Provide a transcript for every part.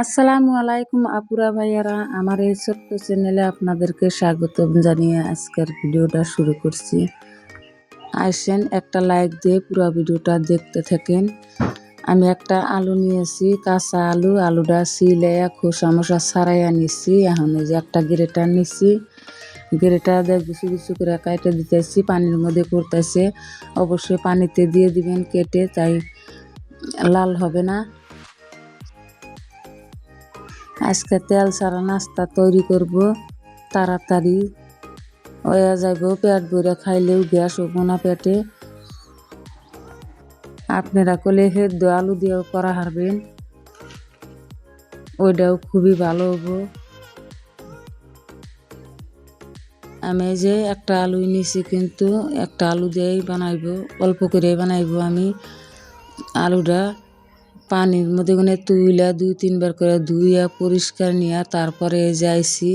আসসালামু আলাইকুম আপুরা ভাইয়ারা, আমার এই ছোট্ট চ্যানেলে আপনাদেরকে স্বাগতম জানিয়ে আজকের ভিডিওটা শুরু করছি। আসেন একটা লাইক দিয়ে পুরো ভিডিওটা দেখতে থাকেন। আমি একটা আলু নিয়েছি, কাঁচা আলু, আলুটা সিলাইয়া খোসা মোসা ছাড়াইয়া নিচ্ছি। এখন এই যে একটা গ্রেটার নিচ্ছি, গ্রেটার দিয়ে গুছু গুছু করে কাটে দিতেছি, পানির মধ্যে করতেছে। অবশ্যই পানিতে দিয়ে দিবেন কেটে, তাই লাল হবে না। আজকে তেল ছাড়া নাস্তা তৈরি করব, তাড়াতাড়ি হয়ে যাইব, পেট ভরে খাইলেও গ্যাস হবো না পেটে। আপনারা কলে সেদ্ধ আলু দিয়েও করা হারবেন, ওইটাও খুবই ভালো হবো। আমি যে একটা আলু নিছি, কিন্তু একটা আলু দিয়েই বানাইব, অল্প করে বানাইব। আমি আলুটা পানির মধ্যে কোনে তুইলা 2-3 বার করে ধুইয়া পরিষ্কার নিয়া তারপরে যাইছি।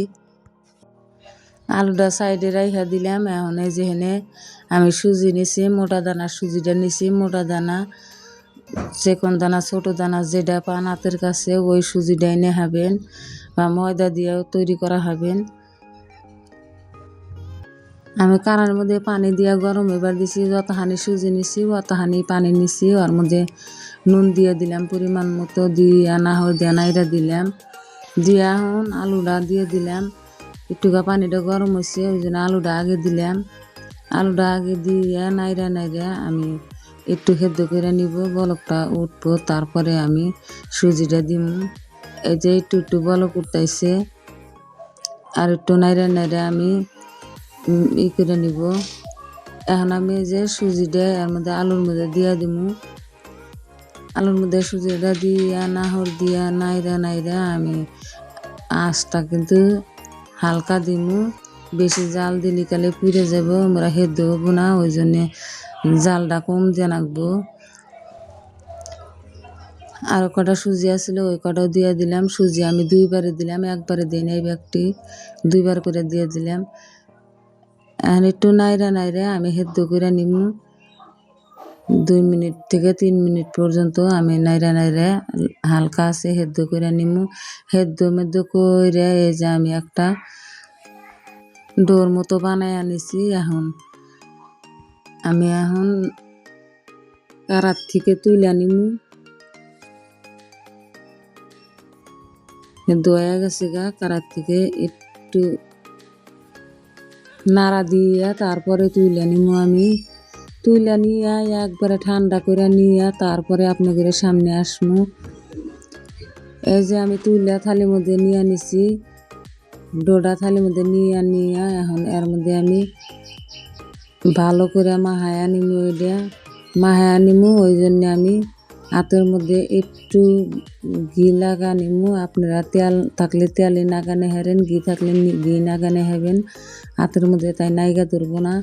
আলুটা সাইডে রাইখা দিলাম। এখন এই যেখানে আমি সুজি নিছি, মোটা দানা সুজিটা নিছি। মোটা দানা, চিকন দানা, ছোট দানা যেটা পান হাতের কাছে ওই সুজিটাই নেহাবেন, বা ময়দা দিয়েও তৈরি করা হবেন। আমি কানার মধ্যে পানি দিয়া গরম এবার দিছি, যতখানি সুজি নিছি অতখানি পানি নিছি। ওর মধ্যে নুন দিয়ে দিলাম পরিমাণ মতো, দিয়া না হয় দিয়া নাইরা দিলাম। দিয়া এখন আলুটা দিয়ে দিলাম। একটুকা পানিটা গরম হয়েছে, ওই জন্য আলুটা আগে দিলাম। আলুটা আগে দিয়ে নাইরা নাইরা আমি একটু সেদ্ধ করে নিব, বলকটা উঠবো, তারপরে আমি সুজিটা দিব। এই যে একটু একটু বলক উঠতেছে, আর একটু নাইরা নাইরা আমি করে নিব। এখন আমি যে সুজিটা এর মধ্যে আলুর মধ্যে দিয়া দিব। আলুর মধ্যে সুজিটা দিয়া নাহর দিয়া নাইরা নাইরা আমি আঁচটা কিন্তু হালকা দিমু। বেশি জাল দিলে কালে পুড়ে যাব, আমরা সেদ্ধ হবো না, ওই জন্যে জালটা কম দিয়ে রাখবো। আর কটা সুজি আসলে ওই কটাও দিয়ে দিলাম। সুজি আমি 2বারে দিলাম, একবারে দিই নাই, ব্যাগটি 2বার করে দিয়ে দিলাম। এখন একটু নাইরা নাইরা আমি সেদ্ধ করে নিমু। 2 মিনিট থেকে 3 মিনিট পর্যন্ত আমি নাইরা নাইরা হালকা আছে সেদ্ধ করে নিমু। সেদ্ধ মেদ্ধ করে এই যে আমি একটা ডোর মতো বানাই আনিছি। আমি কারাত থেকে তুলে নিমু। দয়া গেছে গা, কারাত থেকে একটু নাড়া দিয়া তারপরে তুলে নিমু। আমি তুলে নিয়ে একবারে ঠান্ডা করে নিয়ে তারপরে আপনাদের সামনে আসমু। এই যে আমি তুলে থালির মধ্যে নিয়ে নিছি, ডোডা থালির মধ্যে নিয়ে এখন এর মধ্যে আমি ভালো করে মাহায়া নিমু। ওইটা মাহায়া নিমু, ওই জন্য আমি হাতের মধ্যে একটু ঘি লাগা নিমু। আপনারা তেল থাকলে তেলে নাগানে হেরেন, ঘি থাকলে ঘি নাগানে হেবেন হাতের মধ্যে, তাই নাইগা ধরবো না।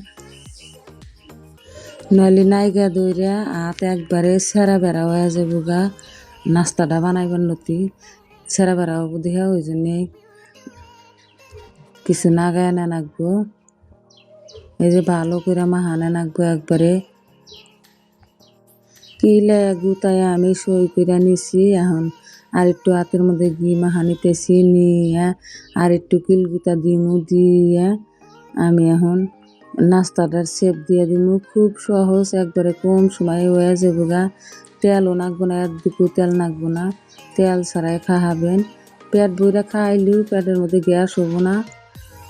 নইলে নাইগা দইরা হাত একবারে সেরা বেড়া হয়ে যাবো গা। নাস্তাটা বানাইবার নতি সেরা বেড়া হবো দেখা, ওই জন্যে কিছু নাগায় না নাকবো। এই যে ভালো করে মাহানে নাকবো একবারে। কিলে গুতায় আমি সই করে নিছি। এখন আর একটু হাতের মধ্যে ঘি মাখা নিতেছি, নিয়ে আর একটু কিল গুতা দিমু। দিয়ে আমি এখন নাস্তাটার শেপ দিয়ে দিমু। খুব সহজ, একবারে কম সময় হয়ে যাবো গা। তেলও নাকবো না, একটুকু তেল নাকবো না, তেল ছাড়াই খাওয়াবেন। পেট বইরা খাইলেও পেটের মধ্যে গ্যাস হবো না।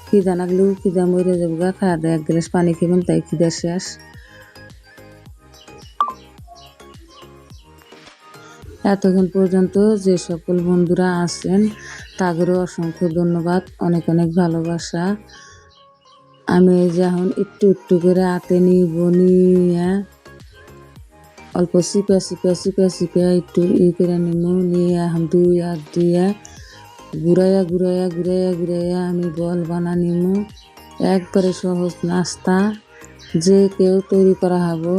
খিদা নাকলেও খিদা মরে যাবো গা। খাওয়া দেয় 1 গ্লাস পানি খাবেন, তাই খিদা শেষ। এতক্ষণ পর্যন্ত যে সকল বন্ধুরা আছেন তাদেরও অসংখ্য ধন্যবাদ, অনেক অনেক ভালোবাসা। আমি এই যে এখন একটু একটু করে হাতে নিব, নিয়ে অল্প চিপা চিপা চিপা চিপা একটু করে নিব। নিয়ে এখন 2 হাত দিয়ে ঘুরাইয়া ঘুরাইয়া ঘুরাইয়া ঘুরাইয়া আমি বল বানা নিব। একবারে সহজ নাস্তা, যে কেউ তৈরি করা হবো।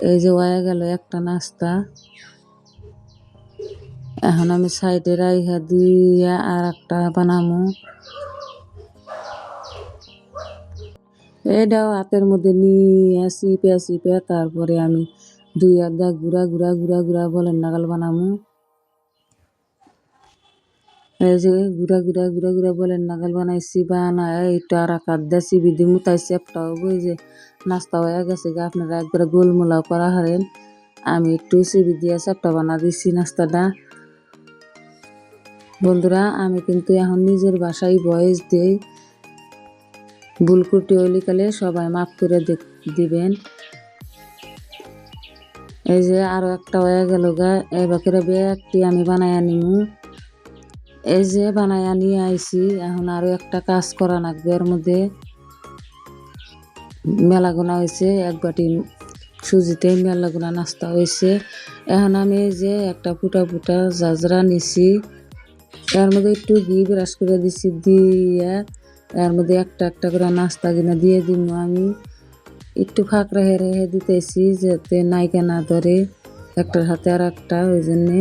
এই যে হয়ে গেল একটা নাস্তা। এখন আমি সাইডে রাইখা দিয়া আর একটা বানামু। এটাও হাতের মধ্যে নিয়ে চিপে চিপে তারপরে আমি 2 হাত দিয়ে ঘুরা ঘুরা ঘুরা ঘুরা বলের নাগাল বানামু। এই যে গুড়া গুড়া গুড়া গুড়া বলেন নাগাল বানাইছি বানায় একটু আর আকার দিয়ে চিবি দিয়ে মুতাইছি একটা ওই যে নাস্তা হয়ে গেছে গা আপনারা একবারে গোলমোলাও করা হারেন আমি একটু চিবি দিয়ে চাপটা বানা দিছি নাস্তাটা। বন্ধুরা আমি কিন্তু এখন নিজের বাসায় ভয়েস দিই, ভুল ত্রুটি হইলে কালে সবাই মাফ করে দিবেন। এই যে আরো একটা হয়ে গেল গা, এবার একটি আমি বানাই আনিমু। এই যে বানাই নিয়ে আইছি, এখন আরো একটা কাজ করা লাগবে। এর মধ্যে মেলা গোনা হয়েছে, এক বাটি সুজিতে মেলা গোনা নাস্তা হয়েছে। এখন আমি এই যে একটা ফুটা ফুটা জাজরা নিছি, এর মধ্যে একটু ঘি ব্রাশ করে দিছি, দিয়ে এর মধ্যে একটা একটা করে নাস্তা কিনা দিয়ে দিব। আমি একটু ফাঁক রেখে রেখে দিতেছি যাতে নাইকা না ধরে একটার হাতে আর একটা। ওই জন্যে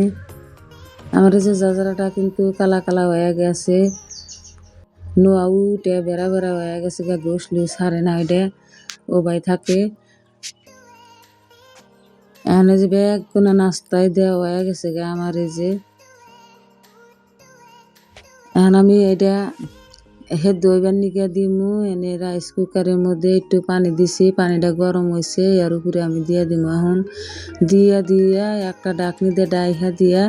আমার এই যে জাজরাটা কিন্তু কালা কালা হয়ে গেছে, নোয়া উঠে বেড়া বেড়া হয়ে গেছে গা, গোস লুস হারে না ওইটা ও ভাই থাকে। এখানে যে ব্যাগ কোনো নাস্তায় দেওয়া হয়ে গেছে গা আমার। এই যে এখন আমি এটা হেদ্দ হইবার নিকে দিমু। এনে রাইস কুকারের মধ্যে একটু পানি দিছি, পানিটা গরম হয়েছে, এর উপরে আমি দিয়ে দিমু। এখন দিয়া একটা ডাকনি দিয়ে ডাইহা দিয়া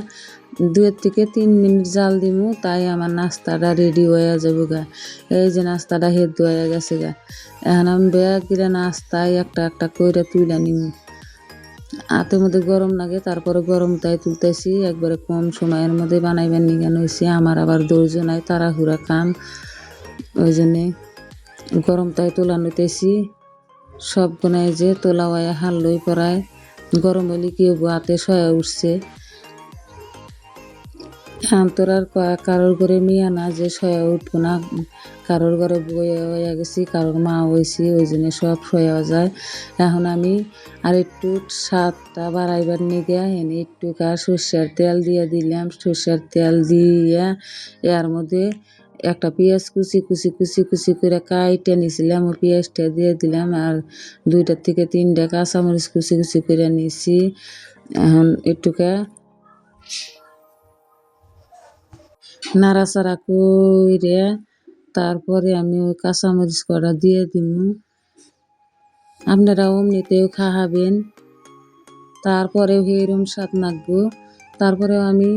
2 থেকে 3 মিনিট জাল দিমু, তাই আমার নাস্তাটা রেডি হয়ে যাবো গা। এই যে নাস্তাটা হেদ্দ হয়ে গেছে গা। এখন আমি ব্যাগ দিলে নাস্তায় একটা একটা কইরা তুলে নিমু। হাতের মধ্যে গরম লাগে, তারপরে গরম তাই তুলতেছি। একবারে কম সময়ের মধ্যে বানাইবার নিগান হয়েছে, আমার আবার ধৈর্য নাই, তাড়াহুড়া কাম, ওই জন্যে গরম তাই তোলা নিতেছি। সব গুনাই যে তোলা হয় হাল্লই পড়ায়, গরম হইলে কি হবো, হাতে সয়া উঠছে। তোর আর কারোর ঘরে মিয়া না যে সয়া উঠবো না, কারোর ঘরে বয়ে হয়ে গেছি, কারোর মা হয়েছি, ওই জন্য সব সয়া যায়। এখন আমি আর একটু স্বাদটা বাড়াইবার নিগে এনে একটু সর্ষের তেল দিয়ে দিলাম। সর্ষের তেল দিয়ে এর মধ্যে একটা পেঁয়াজ কুচি কুচি কুচি কুচি করে কাইটে নিছিলাম, ও পেঁয়াজটা দিয়ে দিলাম। আর 2 থেকে 3 কাঁচামরিচ কুচি কুচি করে নিছি। এখন একটুকা নাড়াচাড়া কইরে তারপরে আমি ওই কাঁচামরিচ কটা দিয়ে দিমু। আপনারা অমনিতেও খাওয়াবেন, তারপরেও এরম স্বাদ লাগবো। তারপরেও আমি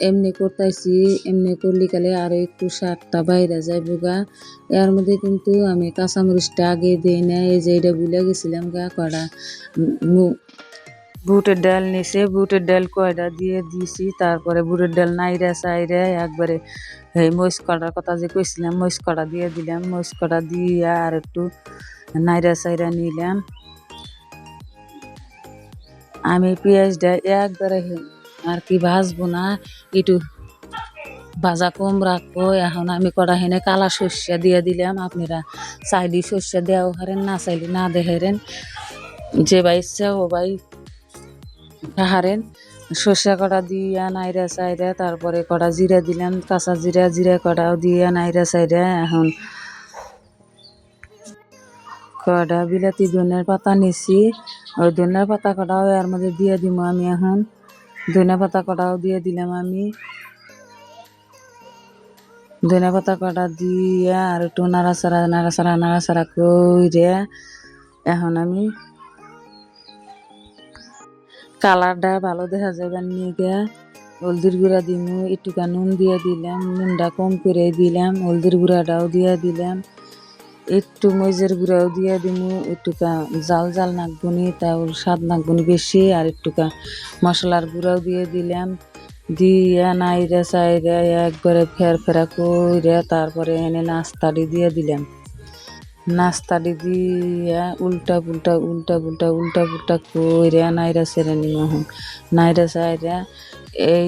এমনি করতেছি, এমনি করলে কালে আরো একটু স্বাদটা বাইরে যায় গা। এর মধ্যে কিন্তু আমি কাঁচামরিচটা আগে দিই না, এই যে এটা ভুলে গেছিলাম গা কটা বুটের ডাল নিছে, বুটের ডাল কয়টা দিয়ে দিছি। তারপরে বুটের ডাল নাইরা চাইরা একবারে এই মরিচ কটার কথা যে কইছিলাম, মরিচ কটা দিয়ে দিলাম। মরিচ কটা দিয়ে আর একটু নাইরা চাইরা নিলাম। আমি পেঁয়াজটা একবারে আর কি ভাজবো না, একটু ভাজা কম রাখবো। এখন আমি কটা হেনে কালা সর্ষে দিয়ে দিলাম। আপনারা চাইলে সর্ষে দেওয়া হারেন, না চাইলে না দেখারেন, যে ভাই ইচ্ছা ও ভাই হারেন। সর্ষে কটা দিয়া নাইরা চাইরা তারপরে কটা জিরা দিলাম, কাঁচা জিরা, জিরা কটাও দিয়া নাইরা চাইরা এখন কটা বিলাতি ধনিয়ার পাতা নিছি, ওই ধনিয়ার পাতা কটাও এর মধ্যে দিয়ে দিব আমি। এখন ধনিয়া পাতা কটাও দিয়ে দিলাম আমি। ধনিয়া পাতা কটা দিয়ে আর একটু নাড়াচাড়া কইরে এখন আমি কালারটা ভালো দেখা যাবার নিয়ে হলদির গুঁড়া দিমু, একটুকা নুন দিয়ে দিলাম, নুনটা কম করে দিলাম, হলদির গুঁড়াটাও দিয়ে দিলাম, একটু মরিচের গুঁড়াও দিয়ে দিমু। একটুকা জাল জাল নাকবনি, তাও স্বাদ নাকবনি বেশি। আর একটুকা মশলার গুঁড়াও দিয়ে দিলাম, দিয়ে নাইরা চাইরা একবারে ফেরা কইরা তারপরে এনে নাস্তাটি দিয়ে দিলাম। নাস্তাটি দিয়ে উল্টা পুল্টা কইরা নাইরা ছেড়ে নিম। নাইরা চাইরা এই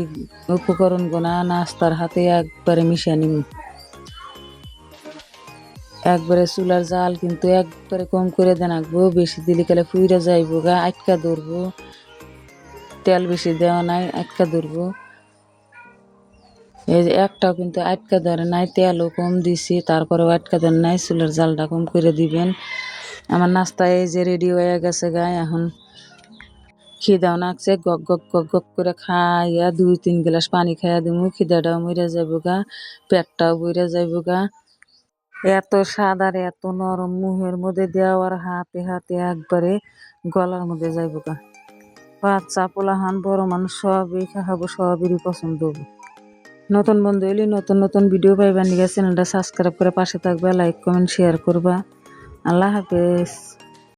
উপকরণ গোনা নাস্তার হাতে একবারে মিশিয়ে নিম। একবারে চুলার জাল কিন্তু একবারে কম করে দেন রাখবো, বেশি দিলে গেলে ফুইরা যাইবো গা, আটকা ধরবো। তেল বেশি দেওয়া নাই, আটকা ধরবো। এই যে একটাও কিন্তু আটকা ধরে নাই, তেলও কম দিছি, তারপরেও আটকা ধরে নাই। চুলার জালটা কম করে দিবেন। আমার নাস্তা এই যে রেডি হয়ে গেছে গা। এখন খিদাও নাকছে, গক গক গক গক করে খাইয়া 2-3 গ্লাস পানি খাইয়া দিমু, খিদাটাও মইরা যাইব গা, পেটটাও ভইরা যাইব গা। এত স্বাদ আর এত নরম, মুহের মধ্যে দেওয়ার হাতে হাতে একবারে গলার মধ্যে যাইব গা। বাচ্চা পোলাহান বড় মানুষ সবই খাবো, সবেরই পছন্দ হবে। নতুন বন্ধু হইলে নতুন নতুন ভিডিও পাইবার নিগে চ্যানেলটা সাবস্ক্রাইব করে পাশে থাকবা, লাইক কমেন্ট শেয়ার করবা। আল্লাহ হাফেজ।